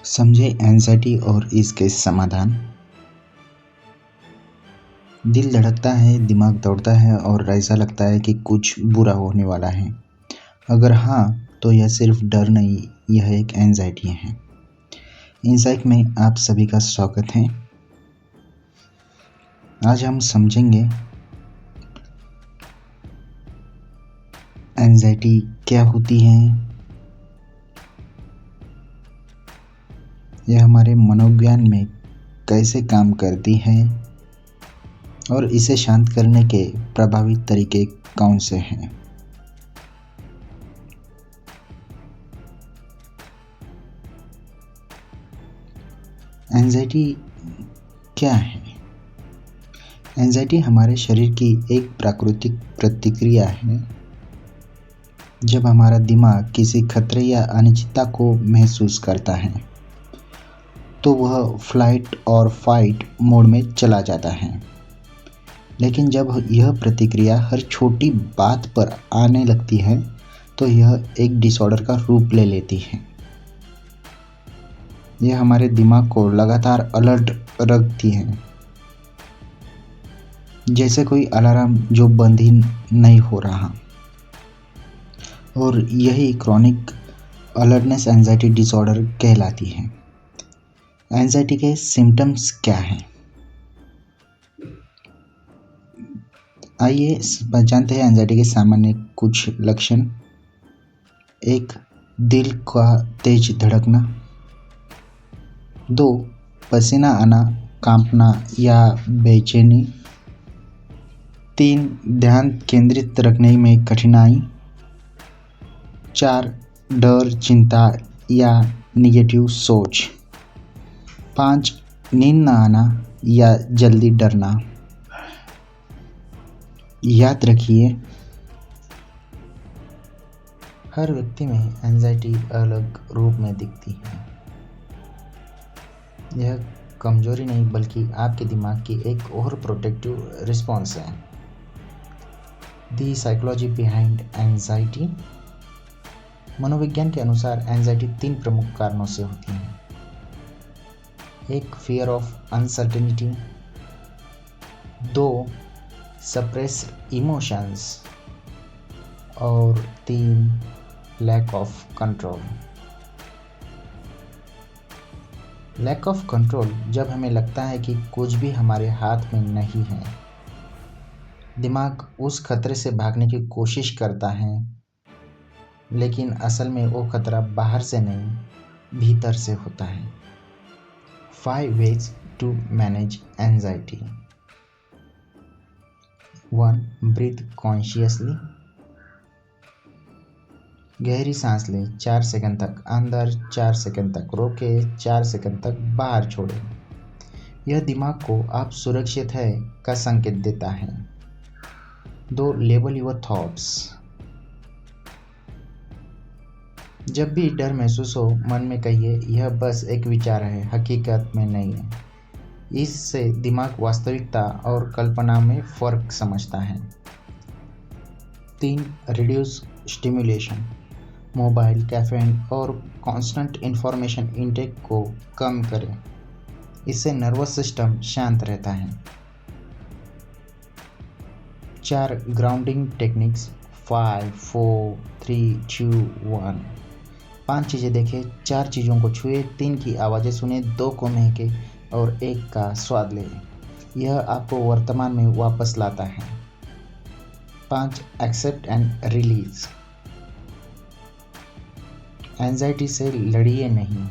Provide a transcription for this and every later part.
समझे एंजाइटी और इसके समाधान। दिल धड़कता है, दिमाग दौड़ता है और ऐसा लगता है कि कुछ बुरा होने वाला है। अगर हाँ, तो यह सिर्फ डर नहीं, यह एक एंजाइटी है। इनसाइट में आप सभी का स्वागत है। आज हम समझेंगे एंजाइटी क्या होती है, यह हमारे मनोविज्ञान में कैसे काम करती है और इसे शांत करने के प्रभावी तरीके कौन से हैं। एंजाइटी क्या है? एंजाइटी हमारे शरीर की एक प्राकृतिक प्रतिक्रिया है। जब हमारा दिमाग किसी खतरे या अनिश्चितता को महसूस करता है तो वह फ्लाइट और फाइट मोड में चला जाता है। लेकिन जब यह प्रतिक्रिया हर छोटी बात पर आने लगती है तो यह एक डिसऑर्डर का रूप ले लेती है। यह हमारे दिमाग को लगातार अलर्ट रखती है, जैसे कोई अलार्म जो बंद ही नहीं हो रहा। और यही क्रॉनिक अलर्टनेस एंजाइटी डिसऑर्डर कहलाती है। एंजाइटी के सिम्टम्स क्या हैं? आइए जानते हैं एंजाइटी के सामान्य कुछ लक्षण। 1. दिल का तेज धड़कना। 2. पसीना आना, कांपना या बेचैनी। 3. ध्यान केंद्रित रखने में कठिनाई। 4. डर, चिंता या निगेटिव सोच। 5. नींद न आना या जल्दी डरना। याद रखिए, हर व्यक्ति में एंजाइटी अलग रूप में दिखती है। यह कमजोरी नहीं बल्कि आपके दिमाग की एक और प्रोटेक्टिव रिस्पॉन्स है। दी साइकोलॉजी बिहाइंड एंजाइटी। मनोविज्ञान के अनुसार एंजाइटी 3 प्रमुख कारणों से होती है। 1. Fear of uncertainty. 2. Suppressed emotions और 3. Lack of control. Lack of control जब हमें लगता है कि कुछ भी हमारे हाथ में नहीं है। दिमाग उस खतरे से भागने की कोशिश करता है, लेकिन असल में वो खतरा बाहर से नहीं, भीतर से होता है। 5 ways to manage anxiety. 1. Breathe consciously. गहरी सांस लें 4 सेकंड तक अंदर, 4 सेकंड तक रोकें, 4 सेकंड तक बाहर छोड़ें। यह दिमाग को आप सुरक्षित है का संकेत देता है। 2. Label your thoughts. जब भी डर महसूस हो, मन में कहिए यह बस एक विचार है, हकीकत में नहीं है। इससे दिमाग वास्तविकता और कल्पना में फर्क समझता है। 3. Reduce stimulation. मोबाइल, कैफीन और कांस्टेंट इंफॉर्मेशन इनटेक को कम करें। इससे नर्वस सिस्टम शांत रहता है। 4. Grounding techniques. 5 4 3 2 1। 5 चीज़ें देखें, 4 चीज़ों को छुए, 3 की आवाज़ें सुने, 2 को महके और 1 का स्वाद लें। यह आपको वर्तमान में वापस लाता है। 5. Accept and release. एंजाइटी से लड़िए नहीं,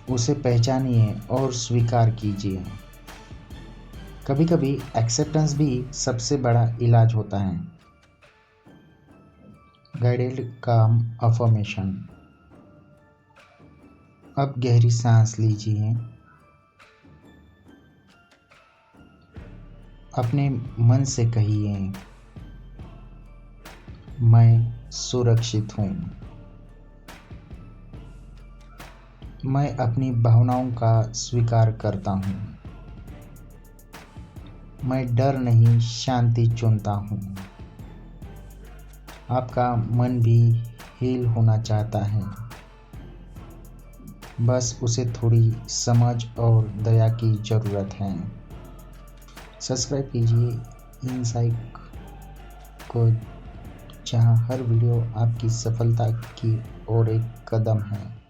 उसे पहचानिए और स्वीकार कीजिए। कभी कभी एक्सेप्टेंस भी सबसे बड़ा इलाज होता है। गाइडेड काम अफर्मेशन। अब गहरी सांस लीजिए। अपने मन से कहिए, मैं सुरक्षित हूँ। मैं अपनी भावनाओं का स्वीकार करता हूँ। मैं डर नहीं, शांति चुनता हूँ। आपका मन भी हील होना चाहता है, बस उसे थोड़ी समझ और दया की ज़रूरत है। सब्सक्राइब कीजिए इनसाइट को, जहां हर वीडियो आपकी सफलता की ओर एक कदम है।